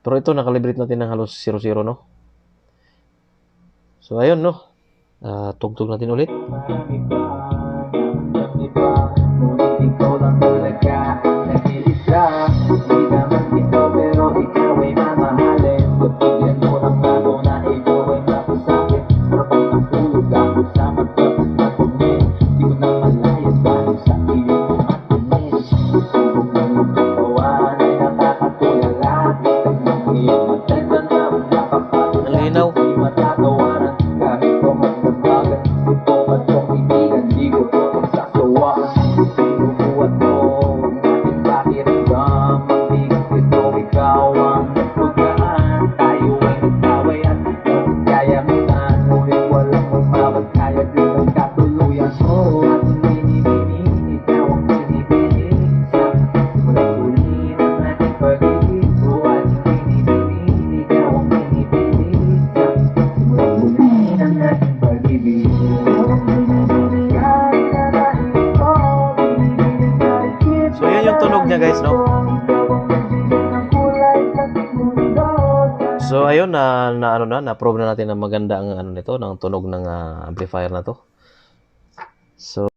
Pero ito nakalibrate natin ng halos 0-0, no? So ayun, no? Tugtog natin ulit. Marami pa naman iba, ngunit ikaw lang talaga ang nag-iisa. Di naman ito pero ikaw ay mamahalin. Pagbigyan mo lang ako na ikaw ay mapasakit. Parang natulog ako sa magtapos na tingin. Di ko na malaya dahil sa iyong mga tingin. Subok ng iyong katawan ay nakakatulala. Gusto ng iyong matanda na Ang napapatula. linaw. Di matatawaran kahit pa magdamagan. At kung kaibigan, di ko ito pagsasawaan. Sinubuhat mo ang ating pakiramdam. Magbigay ito, ikaw ang nagpagaan. Tayo ay nagtaway at nagkayamitan. Ngunit walang umabot, kaya din ang katuluyan. Ating binibini, ikaw ang binibini. Simulat ulit ang ating pag-ibig. Ating binibini, ikaw ang binibini. Simulat ulit ang ating pag-ibig. So yun yung tunog niya, guys, no? So ayun na-prove na natin na maganda ang ano nito, ng tunog ng amplifier na to. So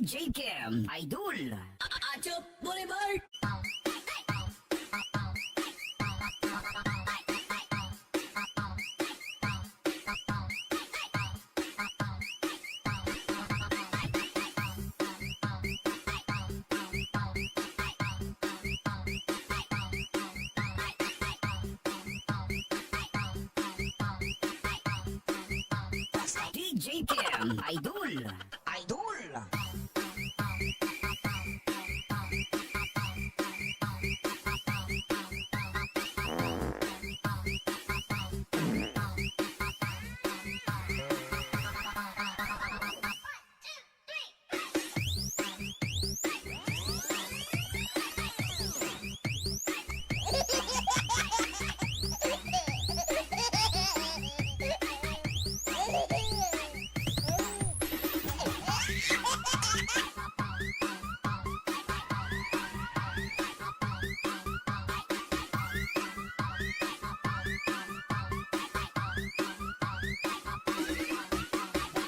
DJ Kim, Idol. Achop Boulevard. DJ Kim, Idol. Idol.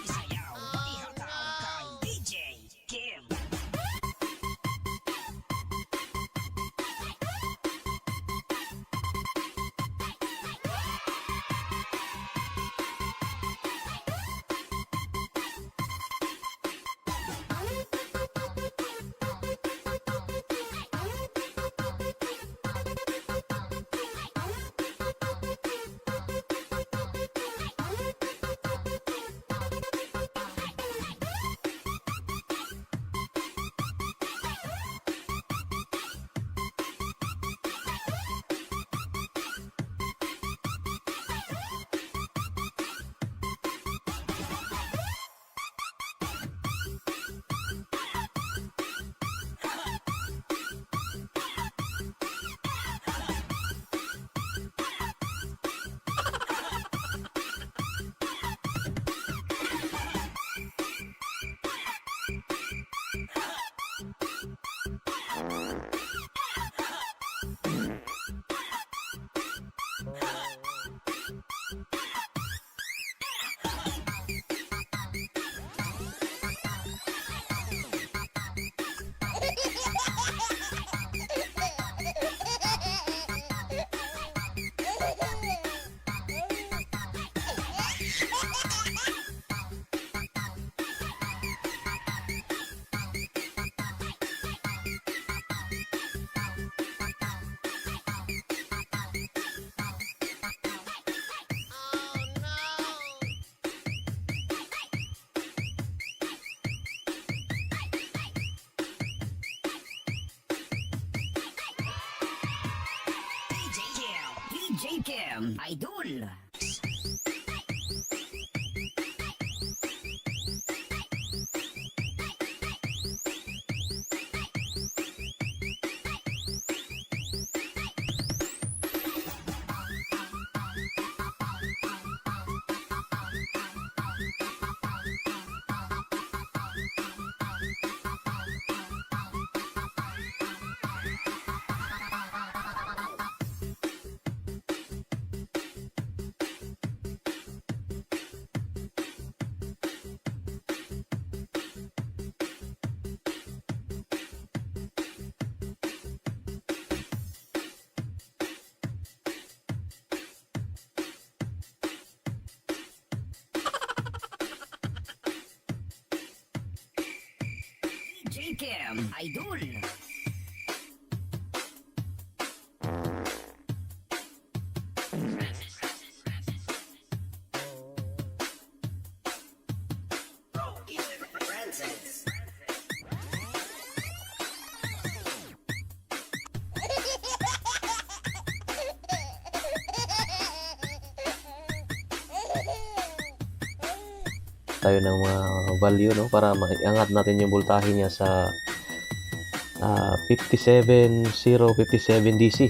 Isayaw, ihataw kay DJ Kim. DJ Kim, Idol. DJ Kim, Idol. Tayo ng mga value, no, para maiangat natin yung voltahe niya sa 57.057 DC.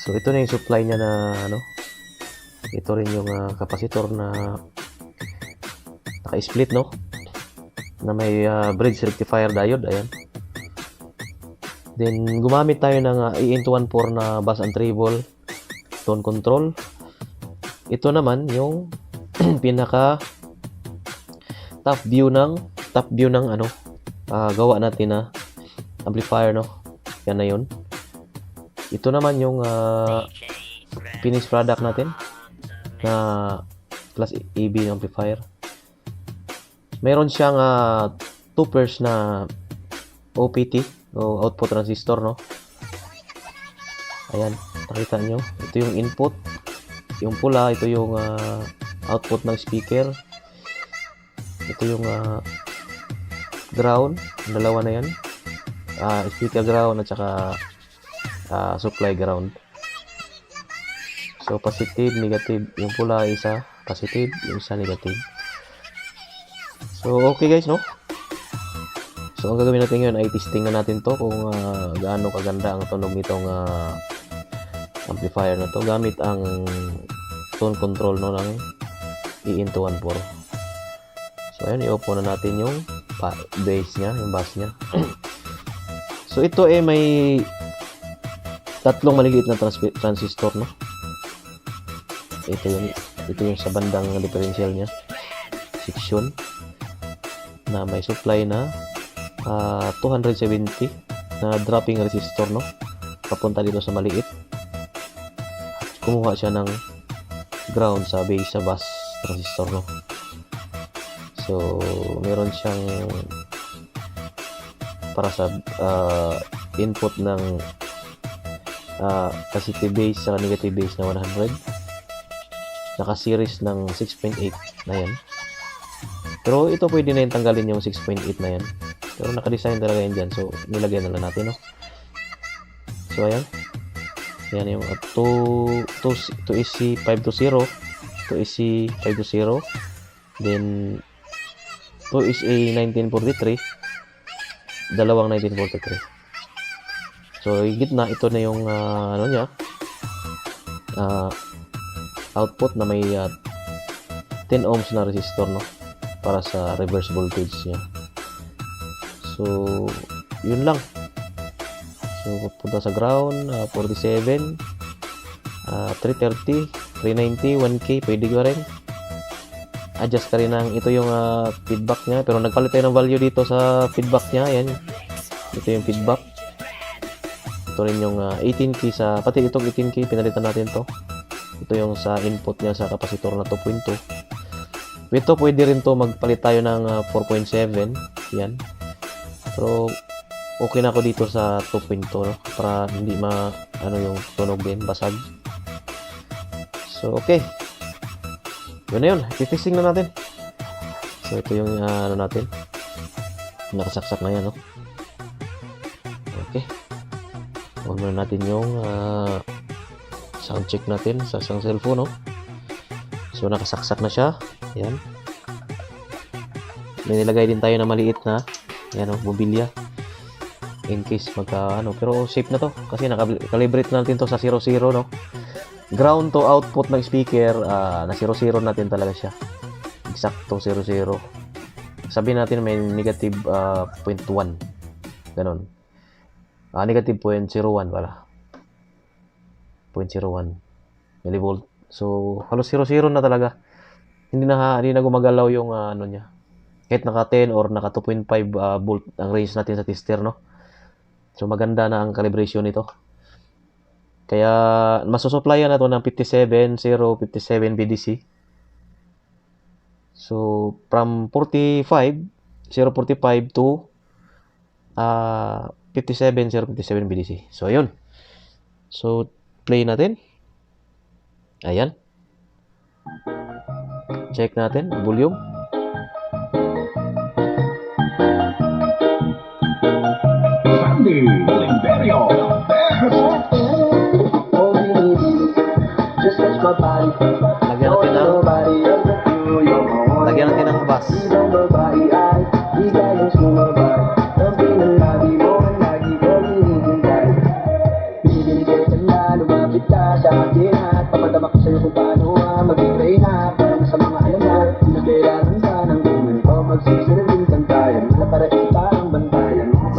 So ito na yung supply niya na ano, ito rin yung capacitor na naka-split, no, na may bridge rectifier diode. Ayan. Then gumamit tayo ng EN214 na bass and treble tone control. Ito naman yung pinaka top view ng top view ng ano, gawa natin na amplifier, no? Yan na yun. Ito naman yung finished product natin na class AB amplifier. Meron siyang 2 pairs na OPT o output transistor, no? Ayan, nakita nyo. Ito yung input. Yung pula, ito yung output ng speaker. Ito yung ground. Dalawa na yan. Speaker ground at saka supply ground. So, positive, negative. Yung pula, isa positive, yung isa negative. So, okay guys, no? So, ang gagawin natin ngayon ay testing na natin to kung gaano kaganda ang tunog nitong amplifier na to gamit ang tone control, no, ng EN214. So, ayan, i-off na natin yung bass niya, yung bass niya. So, ito ay may tatlong maliliit na transistor, no? Ito yung sa bandang differential niya section na may supply na 270 na dropping resistor, no, papunta dito sa maliit. Kumuha siya ng ground sa base sa bus transistor, no. So meron siyang para sa input ng positive base sa negative base na 100, naka series ng 6.8 na yan. Pero ito pwede na yung tanggalin yung 6.8 na yan. Pero naka-design talaga yan dyan. So, nilagay na lang natin, no? So, ayan. Ayan yung 2EC 520. 2EC 520. Then, 2EC 1943. Dalawang 1943. So, yung gitna, ito na yung, ano niya, output na may 10 ohms na resistor, no? Para sa reverse voltage niya. So, yun lang. So, punta sa ground, 47, 330, 390, 1K, pwede ko rin. Adjust ka rin ng, ito yung feedback niya. Pero nagpalit tayo ng value dito sa feedback niya. Ayan. Ito yung feedback. Ito rin yung 18K sa, pati itong 18K, pinalitan natin to. Ito yung sa input niya sa kapasitor na 2.2. Ito, pwede rin to magpalit tayo ng 4.7. Yan. Pero, okay na ako dito sa 2.2, no? Para hindi ano yung tunog din, basag. So, okay. Yun na yun. Testing na natin. So, ito yung ano natin. Nakasaksak na yan, no? Okay. Huwag muna natin yung sound check natin sa isang cellphone, no? So, nakasaksak na siya. Yan. May nilagay din tayo na maliit na yan, no, mobilya. In case pero safe na to. Kasi nakalibrate natin to sa 00, no? Ground to output ng speaker, na 00 natin talaga siya. Eksakto 00. Sabihin natin may negative 0.1. Ganon. Negative 0.01 pala. 0.01 millivolt. So, halos 00 na talaga. Hindi na gumagalaw yung ano niya. Kahit naka 10 or naka 2.5 volt ang range natin sa tester, no? So, maganda na ang calibration nito. Kaya, masusuplayan na to ng 57.057 BDC. So, from 0.45 to 57.057 BDC. So, ayun. So, play natin. Ayan. Check natin, volume. Sandy Imperio. Lagyan natin ng bass.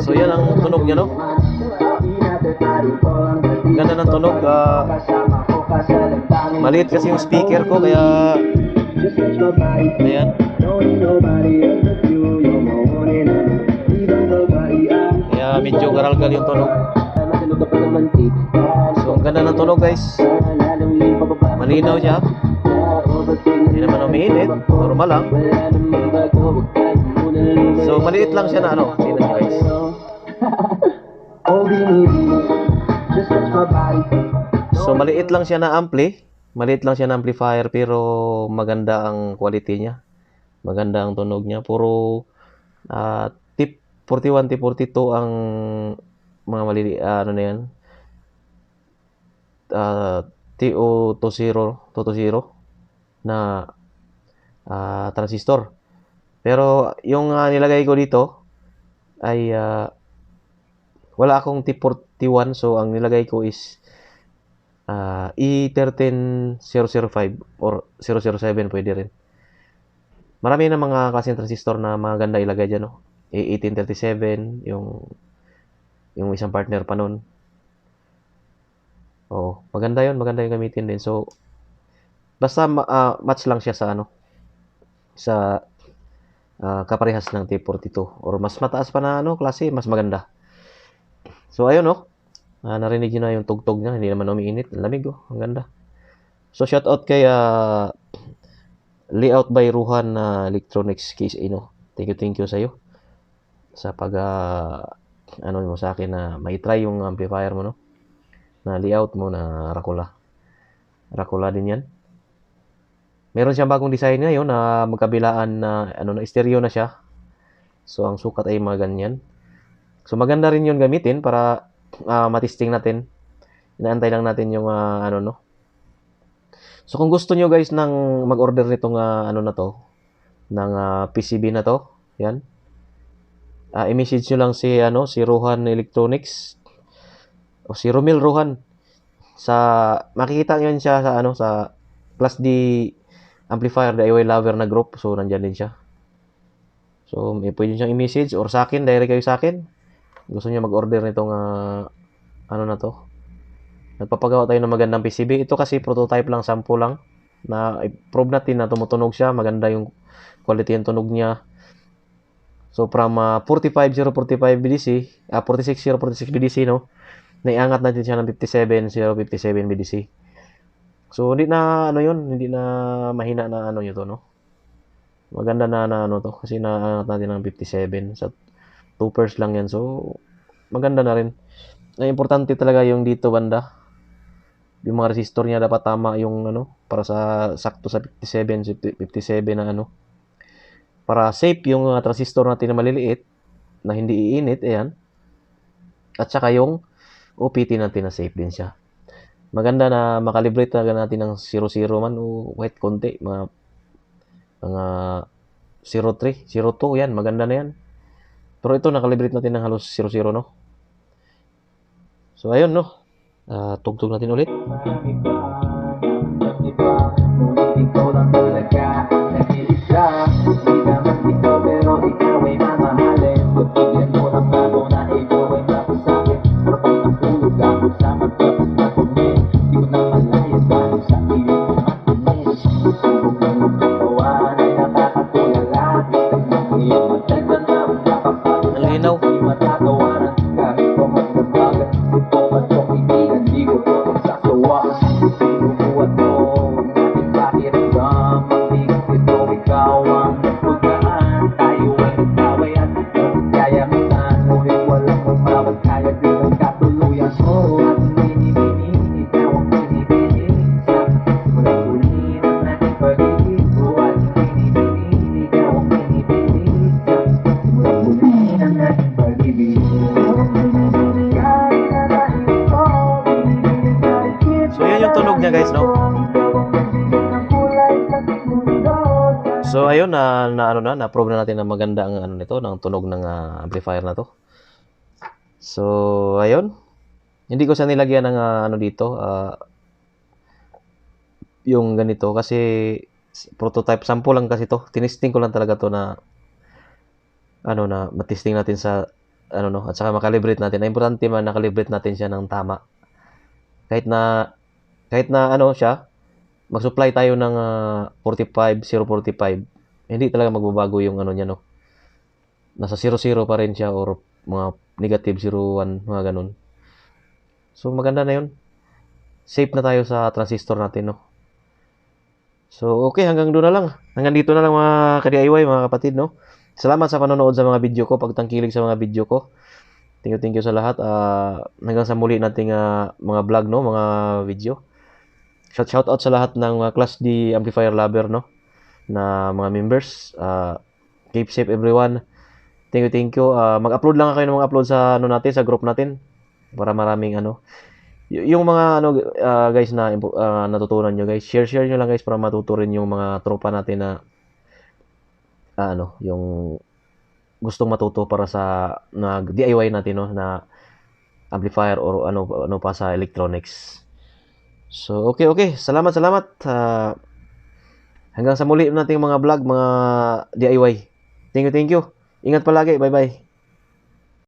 So yan ang tunog niya, no? Ganda ng tunog. Maliit kasi yung speaker ko, kaya ayan. medyo garalgal yung tunog. So ang ganda ng tunog guys. Malinaw siya. Hindi naman umiinit. Normal lang. So maliit lang siya na ano. Tingnan nyo guys. So maliit lang siya na ampli. Maliit lang siya na amplifier pero maganda ang quality niya. Maganda ang tunog niya. Puro tip 41, tip 42 ang mga ano na yan. TO20 na transistor. Pero yung nilagay ko dito ay wala akong tip 41, so ang nilagay ko is E13005 or 007 pwede rin. Marami na mga klaseng transistor na maganda ilagay dyan, no? E1837, yung isang partner pa nun. Oo, maganda yun gamitin din. So, basta match lang siya sa sa kaparehas ng T42 or mas mataas pa na klase, mas maganda. So, ayun, no? Narinig nyo na yung tugtog niya, hindi naman umiinit. Ang lamig, ang ganda. So, shout out kay Layout by Ruhan Electronics Case Ino. Thank you sa iyo sa pag mo sa akin na may try yung amplifier mo, no? Na layout mo na Rakula din yan. Meron siyang bagong design ngayon na magkabilaan na stereo na siya. So ang sukat ay mga ganyan. So maganda rin 'yun gamitin para matesting natin. Inaantay lang natin yung So kung gusto niyo guys nang mag-order nitong na to ng PCB na to, yan. I-message nyo lang si Rohan Electronics o si Romil Rohan. Makikita nyo siya sa Class D Amplifier DIY Lover na group. So nandiyan din siya. So pwede nyo siyang i-message or sa akin, direct kayo sa akin. Gusto niyo mag-order nitong na to. Nagpapagawa tayo ng magandang PCB. Ito kasi prototype lang, sample lang. Na i-prove natin na tumutunog siya. Maganda yung quality ng tunog niya. So from 45045 BDC, 46046 BDC, no? Naiangat natin siya ng 57057 BDC. So hindi na hindi na mahina na ito, no? Maganda na to kasi naangat natin ng 57 sa 2 pairs lang yan. So maganda na rin. Ang importante talaga yung dito banda. Yung mga resistor niya dapat tama yung para sa sakto sa 57 na para safe yung transistor natin na maliliit na hindi iinit, ayan. At saka yung OPT natin na safe din siya. Maganda na makalibrate talaga natin ng 00 man o kahit konti, mga 03, 02, yan, maganda na yan. Pero ito nakalibrate natin ng halos 00, no? So ayun, no? Tugtog natin ulit. Ikaw lang talaga nag-iisa. Di naman ito pero ikaw ay mamahalin. Pagpigyan mo lang ako na ikaw ay mapasakin. Pero pag natulog ako sa magpapos na kumin, di ko na malaya dahil sa iyong matinis. Subog ng magkatawan ay nakakatulala. Gusto mo iyong matagpan na magpapapagod. Ang linaw. Di matatawaran kahit pa magbabagan. Ito man kong ibigan, di ko ito magsasawaan. Sinubuhat mo ating pakiramdam. Mabigat ito, ikaw ang nagpugaan. Tayo ay nagtaway at nagkayamitan. Ngunit walang umawag, kaya din ang katuluyan. Ating binibini, ikaw ang binibini. Mulat ulit ang ating pag-ibig. Ating binibini, ikaw ang binibini. Mulat ulit ang ating pag-ibig. So yun yung tunog niya guys, no? So ayun na-prove na natin na maganda ang nito, ng tunog ng amplifier na to. So ayun. Hindi ko siya nilagyan ng dito, yung ganito kasi prototype sample lang kasi to. Tinesting ko lang talaga to na na matesting natin sa at saka makalibrate natin. Ang importante man nakalibrate natin siya ng tama. Kahit na siya, mag-supply tayo ng 045, hindi talaga magbabago yung niya, no. Nasa 00 pa rin siya or mga negative 01, mga ganun. So maganda na 'yun. Safe na tayo sa transistor natin, no. So okay, hanggang doon na lang. Hanggang dito na lang mga ka-DIY, mga kapatid, no. Salamat sa panonood sa mga video ko, pagtangkilik sa mga video ko. Thank you sa lahat. Hanggang sa muli nating mga vlog, no, mga video. Shout out sa lahat ng Class D amplifier lover, no, na mga members. Keep safe everyone. Thank you. Mag-upload lang kayo ng mga upload sa ano natin, sa group natin para maraming ano. Yung mga ano guys na natutunan nyo guys, share nyo lang guys para matuto rin yung mga tropa natin na ano, yung gustong matuto para sa nag DIY natin, no, na amplifier or ano pa sa electronics. So okay. Salamat. Hanggang sa muli nating mga vlog, mga DIY. Thank you. Ingat palagi. Bye-bye.